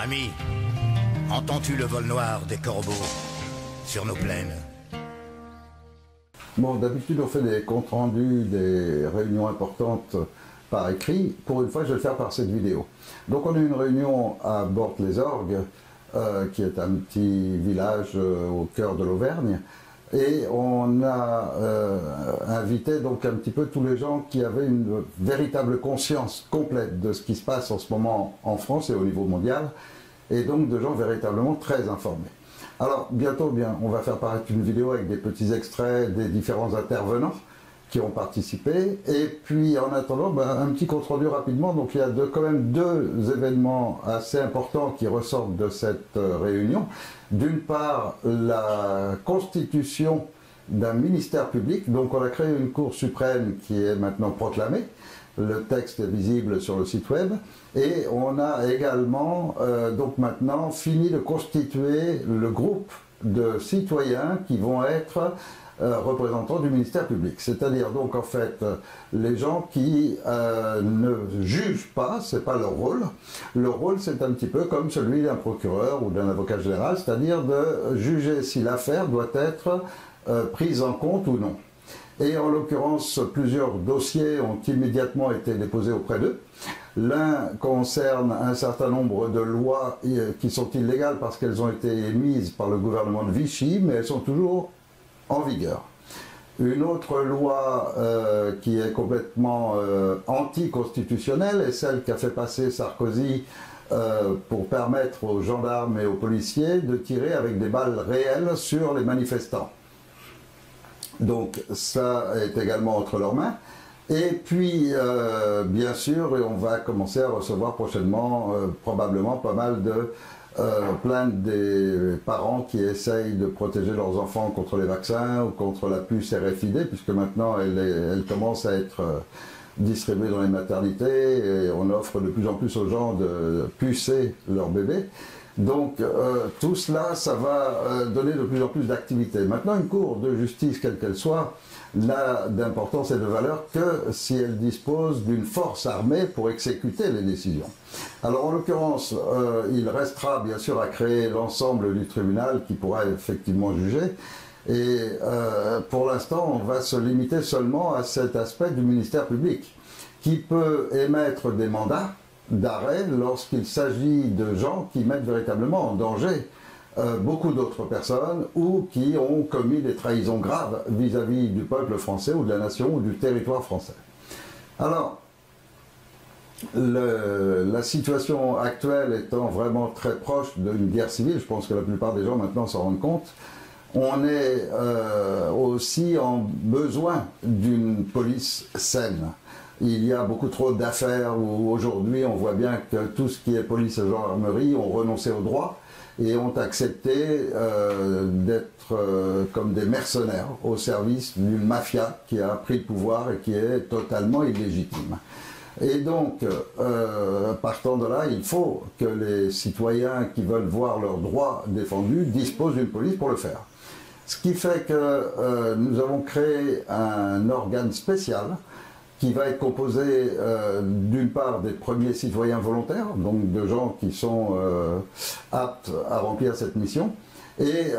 Ami, entends-tu le vol noir des corbeaux sur nos plaines? Bon, d'habitude, on fait des comptes rendus, des réunions importantes par écrit. Pour une fois, je vais le faire par cette vidéo. Donc, on a eu une réunion à Bordes-les-Orgues, qui est un petit village au cœur de l'Auvergne. Et on a invité donc un petit peu tous les gens qui avaient une véritable conscience complète de ce qui se passe en ce moment en France et au niveau mondial, et donc de gens véritablement très informés. Alors bientôt, on va faire paraître une vidéo avec des petits extraits des différents intervenants qui ont participé, et puis en attendant, un petit compte rendu rapidement. Donc il y a quand même deux événements assez importants qui ressortent de cette réunion. D'une part, la constitution d'un ministère public. Donc on a créé une Cour suprême qui est maintenant proclamée. Le texte est visible sur le site web. Et on a également donc maintenant fini de constituer le groupe de citoyens qui vont être représentants du ministère public. C'est-à-dire donc en fait les gens qui ne jugent pas, c'est pas leur rôle. Leur rôle, c'est un petit peu comme celui d'un procureur ou d'un avocat général, c'est-à-dire de juger si l'affaire doit être prise en compte ou non. Et en l'occurrence, plusieurs dossiers ont immédiatement été déposés auprès d'eux. L'un concerne un certain nombre de lois qui sont illégales parce qu'elles ont été émises par le gouvernement de Vichy, mais elles sont toujours en vigueur. Une autre loi qui est complètement anticonstitutionnelle est celle qu'a fait passer Sarkozy pour permettre aux gendarmes et aux policiers de tirer avec des balles réelles sur les manifestants. Donc ça est également entre leurs mains. Et puis, bien sûr, on va commencer à recevoir prochainement probablement pas mal de plaintes des parents qui essayent de protéger leurs enfants contre les vaccins ou contre la puce RFID, puisque maintenant elle commence à être distribuée dans les maternités et on offre de plus en plus aux gens de pucer leurs bébés. Donc tout cela, ça va donner de plus en plus d'activité. Maintenant, une cour de justice, quelle qu'elle soit, n'a d'importance et de valeur que si elle dispose d'une force armée pour exécuter les décisions. Alors en l'occurrence, il restera bien sûr à créer l'ensemble du tribunal qui pourra effectivement juger. Et pour l'instant, on va se limiter seulement à cet aspect du ministère public, qui peut émettre des mandats d'arrêt lorsqu'il s'agit de gens qui mettent véritablement en danger beaucoup d'autres personnes ou qui ont commis des trahisons graves vis-à-vis du peuple français ou de la nation ou du territoire français. Alors, la situation actuelle étant vraiment très proche d'une guerre civile, je pense que la plupart des gens maintenant s'en rendent compte, on est aussi en besoin d'une police saine. Il y a beaucoup trop d'affaires où aujourd'hui on voit bien que tout ce qui est police et gendarmerie ont renoncé au droit et ont accepté d'être comme des mercenaires au service d'une mafia qui a pris le pouvoir et qui est totalement illégitime. Et donc, partant de là, il faut que les citoyens qui veulent voir leurs droits défendus disposent d'une police pour le faire. Ce qui fait que nous avons créé un organe spécial qui va être composé d'une part des premiers citoyens volontaires, donc de gens qui sont aptes à remplir cette mission, et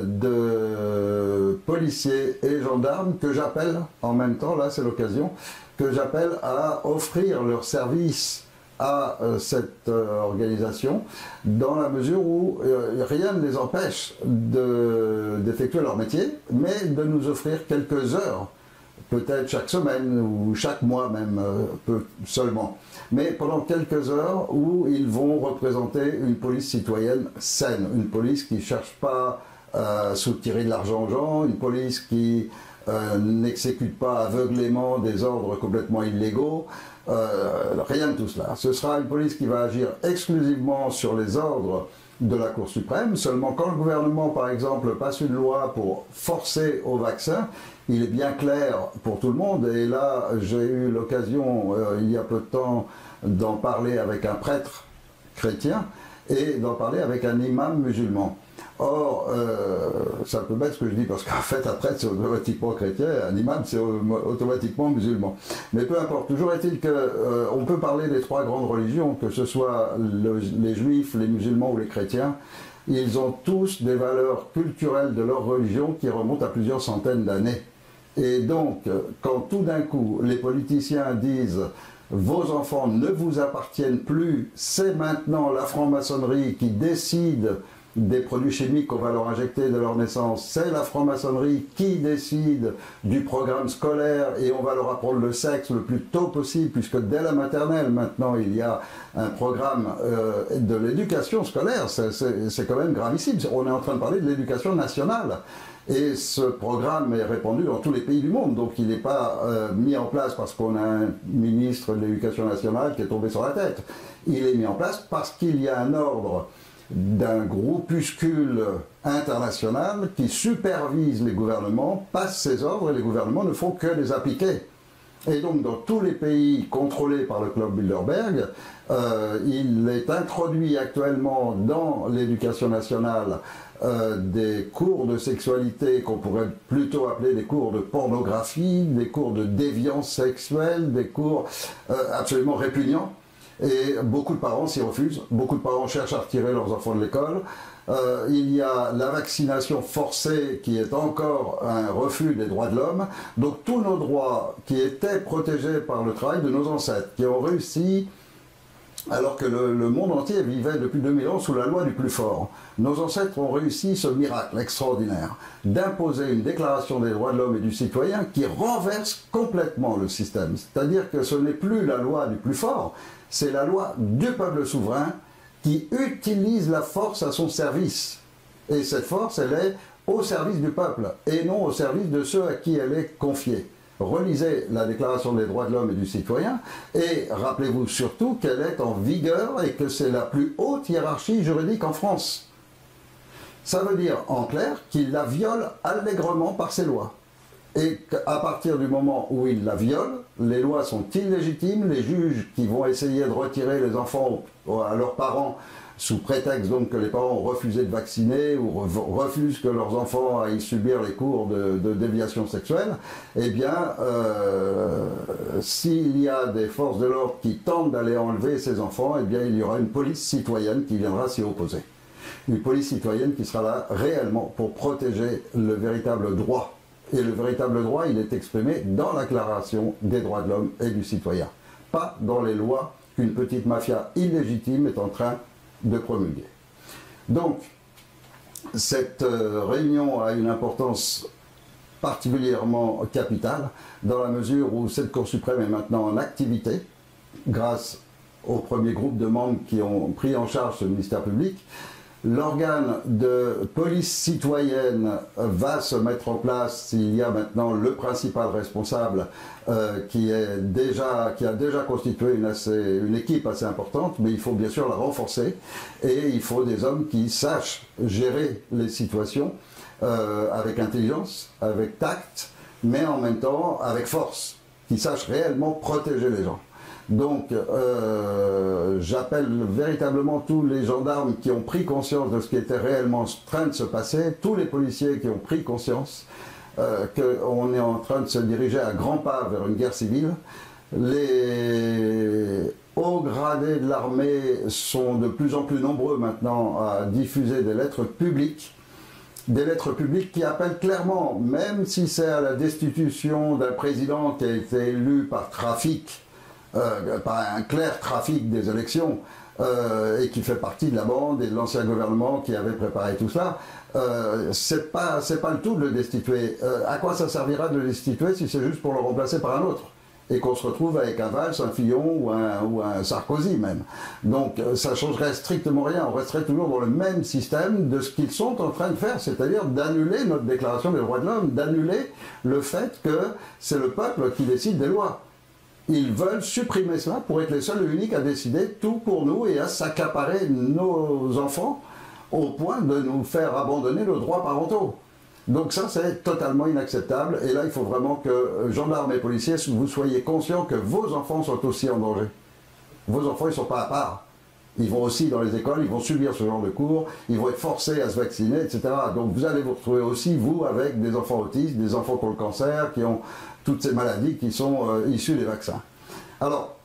de policiers et gendarmes que j'appelle, en même temps, là c'est l'occasion, que j'appelle à offrir leur service à cette organisation, dans la mesure où rien ne les empêche d'effectuer leur métier, mais de nous offrir quelques heures, peut-être chaque semaine ou chaque mois même, seulement, mais pendant quelques heures où ils vont représenter une police citoyenne saine, une police qui ne cherche pas à soutirer de l'argent aux gens, une police qui n'exécute pas aveuglément des ordres complètement illégaux, rien de tout cela. Ce sera une police qui va agir exclusivement sur les ordres de la Cour suprême. Seulement quand le gouvernement, par exemple, passe une loi pour forcer au vaccin, il est bien clair pour tout le monde. Et là, j'ai eu l'occasion, il y a peu de temps, d'en parler avec un prêtre chrétien. et d'en parler avec un imam musulman. Or, c'est un peu bête ce que je dis, parce qu'en fait, après, c'est automatiquement chrétien, un imam, c'est automatiquement musulman. Mais peu importe, toujours est-il qu'on peut parler des trois grandes religions, que ce soit les juifs, les musulmans ou les chrétiens. Ils ont tous des valeurs culturelles de leur religion qui remontent à plusieurs centaines d'années. Et donc, quand tout d'un coup, les politiciens disent « vos enfants ne vous appartiennent plus, c'est maintenant la franc-maçonnerie qui décide des produits chimiques qu'on va leur injecter de leur naissance, c'est la franc-maçonnerie qui décide du programme scolaire et on va leur apprendre le sexe le plus tôt possible, puisque dès la maternelle, maintenant, il y a un programme de l'éducation scolaire, c'est quand même gravissime. On est en train de parler de l'éducation nationale. Et ce programme est répandu dans tous les pays du monde, donc il n'est pas mis en place parce qu'on a un ministre de l'Éducation nationale qui est tombé sur la tête. Il est mis en place parce qu'il y a un ordre d'un groupuscule international qui supervise les gouvernements, passe ces ordres et les gouvernements ne font que les appliquer. Et donc dans tous les pays contrôlés par le Club Bilderberg, il est introduit actuellement dans l'éducation nationale des cours de sexualité qu'on pourrait plutôt appeler des cours de pornographie, des cours de déviance sexuelle, des cours absolument répugnants. Et beaucoup de parents s'y refusent, beaucoup de parents cherchent à retirer leurs enfants de l'école. Il y a la vaccination forcée qui est encore un refus des droits de l'homme. Donc tous nos droits qui étaient protégés par le travail de nos ancêtres, qui ont réussi, alors que le monde entier vivait depuis 2000 ans sous la loi du plus fort. Nos ancêtres ont réussi ce miracle extraordinaire d'imposer une déclaration des droits de l'homme et du citoyen qui renverse complètement le système. C'est-à-dire que ce n'est plus la loi du plus fort, c'est la loi du peuple souverain qui utilise la force à son service. Et cette force, elle est au service du peuple et non au service de ceux à qui elle est confiée. Relisez la Déclaration des droits de l'homme et du citoyen et rappelez-vous surtout qu'elle est en vigueur et que c'est la plus haute hiérarchie juridique en France. Ça veut dire, en clair, qu'il la viole allègrement par ses lois. Et qu'à partir du moment où il la viole, les lois sont illégitimes, les juges qui vont essayer de retirer les enfants à leurs parents sous prétexte donc que les parents ont refusé de vacciner ou refusent que leurs enfants aillent subir les cours de déviation sexuelle, eh bien, s'il y a des forces de l'ordre qui tentent d'aller enlever ces enfants, eh bien, il y aura une police citoyenne qui viendra s'y opposer. Une police citoyenne qui sera là réellement pour protéger le véritable droit. Et le véritable droit, il est exprimé dans la Déclaration des droits de l'homme et du citoyen, pas dans les lois qu'une petite mafia illégitime est en train de promulguer. Donc, cette réunion a une importance particulièrement capitale dans la mesure où cette Cour suprême est maintenant en activité grâce au premier groupe de membres qui ont pris en charge ce ministère public. L'organe de police citoyenne va se mettre en place. Il y a maintenant le principal responsable qui a déjà constitué une équipe assez importante, mais il faut bien sûr la renforcer et il faut des hommes qui sachent gérer les situations avec intelligence, avec tact, mais en même temps avec force, qui sachent réellement protéger les gens. Donc, j'appelle véritablement tous les gendarmes qui ont pris conscience de ce qui était réellement en train de se passer, tous les policiers qui ont pris conscience qu'on est en train de se diriger à grands pas vers une guerre civile. Les hauts gradés de l'armée sont de plus en plus nombreux maintenant à diffuser des lettres publiques qui appellent clairement, même si c'est à la destitution d'un président qui a été élu par trafic, par un clair trafic des élections et qui fait partie de la bande et de l'ancien gouvernement qui avait préparé tout cela, c'est pas le tout de le destituer. À quoi ça servira de le destituer si c'est juste pour le remplacer par un autre et qu'on se retrouve avec un Valls, un Fillon ou un Sarkozy même. Donc ça changerait strictement rien, on resterait toujours dans le même système de ce qu'ils sont en train de faire, c'est-à-dire d'annuler notre déclaration des droits de l'homme, d'annuler le fait que c'est le peuple qui décide des lois. Ils veulent supprimer cela pour être les seuls et uniques à décider tout pour nous et à s'accaparer nos enfants au point de nous faire abandonner nos droits parentaux. Donc ça, c'est totalement inacceptable. Et là, il faut vraiment que gendarmes et policiers, vous soyez conscients que vos enfants sont aussi en danger. Vos enfants, ils ne sont pas à part. Ils vont aussi dans les écoles, ils vont subir ce genre de cours, ils vont être forcés à se vacciner, etc. Donc vous allez vous retrouver aussi, vous, avec des enfants autistes, des enfants qui ont le cancer, qui ont toutes ces maladies qui sont issues des vaccins. Alors,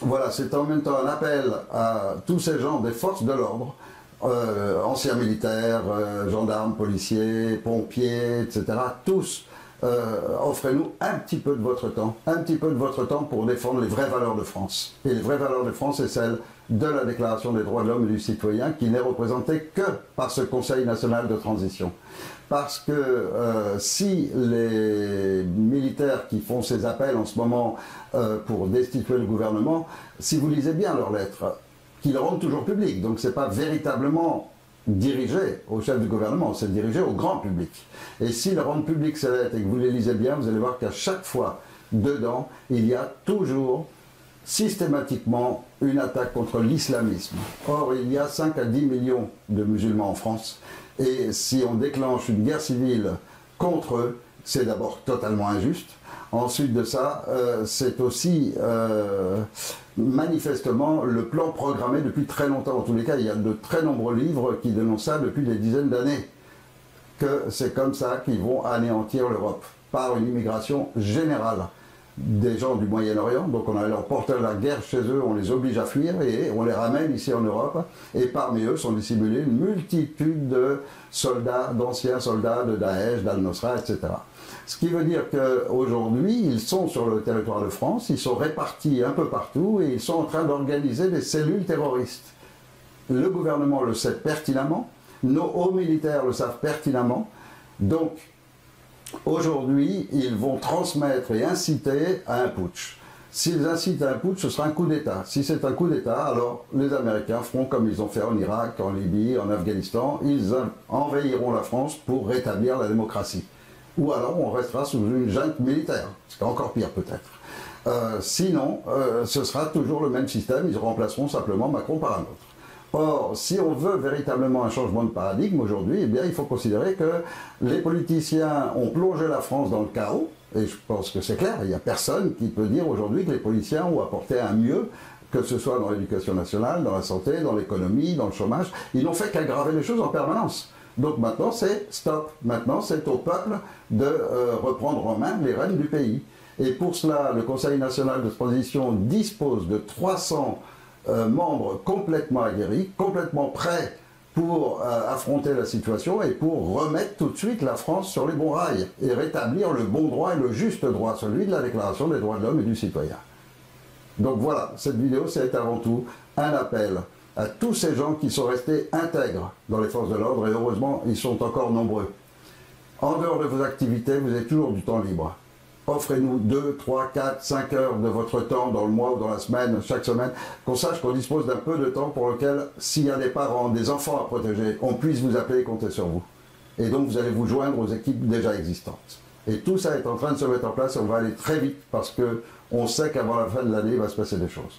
voilà, c'est en même temps un appel à tous ces gens des forces de l'ordre, anciens militaires, gendarmes, policiers, pompiers, etc. Tous, offrez-nous un petit peu de votre temps pour défendre les vraies valeurs de France. Et les vraies valeurs de France, c'est celles de la Déclaration des droits de l'homme et du citoyen, qui n'est représentée que par ce Conseil national de transition. Parce que si les militaires qui font ces appels en ce moment pour destituer le gouvernement, si vous lisez bien leurs lettres, qu'ils le rendent toujours publiques, donc ce n'est pas véritablement dirigé au chef du gouvernement, c'est dirigé au grand public. Et s'ils rendent public ces lettres et que vous les lisez bien, vous allez voir qu'à chaque fois, dedans, il y a toujours, systématiquement, une attaque contre l'islamisme. Or, il y a 5 à 10 millions de musulmans en France, et si on déclenche une guerre civile contre eux, c'est d'abord totalement injuste. Ensuite de ça, c'est aussi manifestement le plan programmé depuis très longtemps. En tous les cas, il y a de très nombreux livres qui dénoncent ça depuis des dizaines d'années. Que c'est comme ça qu'ils vont anéantir l'Europe, par une immigration générale des gens du Moyen-Orient. Donc on a leur porté la guerre chez eux, on les oblige à fuir et on les ramène ici en Europe. Et parmi eux sont dissimulés une multitude de soldats, d'anciens soldats de Daesh, d'Al-Nosra, etc. Ce qui veut dire qu'aujourd'hui, ils sont sur le territoire de France, ils sont répartis un peu partout et ils sont en train d'organiser des cellules terroristes. Le gouvernement le sait pertinemment, nos hauts militaires le savent pertinemment. Donc, aujourd'hui, ils vont transmettre et inciter à un putsch. S'ils incitent à un putsch, ce sera un coup d'État. Si c'est un coup d'État, alors les Américains feront comme ils ont fait en Irak, en Libye, en Afghanistan. Ils envahiront la France pour rétablir la démocratie. Ou alors on restera sous une junte militaire, c'est encore pire peut-être. Sinon, ce sera toujours le même système, ils remplaceront simplement Macron par un autre. Or, si on veut véritablement un changement de paradigme aujourd'hui, eh bien, il faut considérer que les politiciens ont plongé la France dans le chaos, et je pense que c'est clair, il n'y a personne qui peut dire aujourd'hui que les politiciens ont apporté un mieux, que ce soit dans l'éducation nationale, dans la santé, dans l'économie, dans le chômage, ils n'ont fait qu'aggraver les choses en permanence. Donc maintenant c'est stop, maintenant c'est au peuple de reprendre en main les rênes du pays. Et pour cela, le Conseil national de transition dispose de 300 membres complètement aguerris, complètement prêts pour affronter la situation et pour remettre tout de suite la France sur les bons rails et rétablir le bon droit et le juste droit, celui de la Déclaration des droits de l'homme et du citoyen. Donc voilà, cette vidéo c'est avant tout un appel à tous ces gens qui sont restés intègres dans les forces de l'ordre, et heureusement, ils sont encore nombreux. En dehors de vos activités, vous avez toujours du temps libre. Offrez-nous 2, 3, 4, 5 heures de votre temps dans le mois ou dans la semaine, chaque semaine, qu'on sache qu'on dispose d'un peu de temps pour lequel, s'il y a des parents, des enfants à protéger, on puisse vous appeler et compter sur vous. Et donc, vous allez vous joindre aux équipes déjà existantes. Et tout ça est en train de se mettre en place et on va aller très vite parce qu'on sait qu'avant la fin de l'année, il va se passer des choses.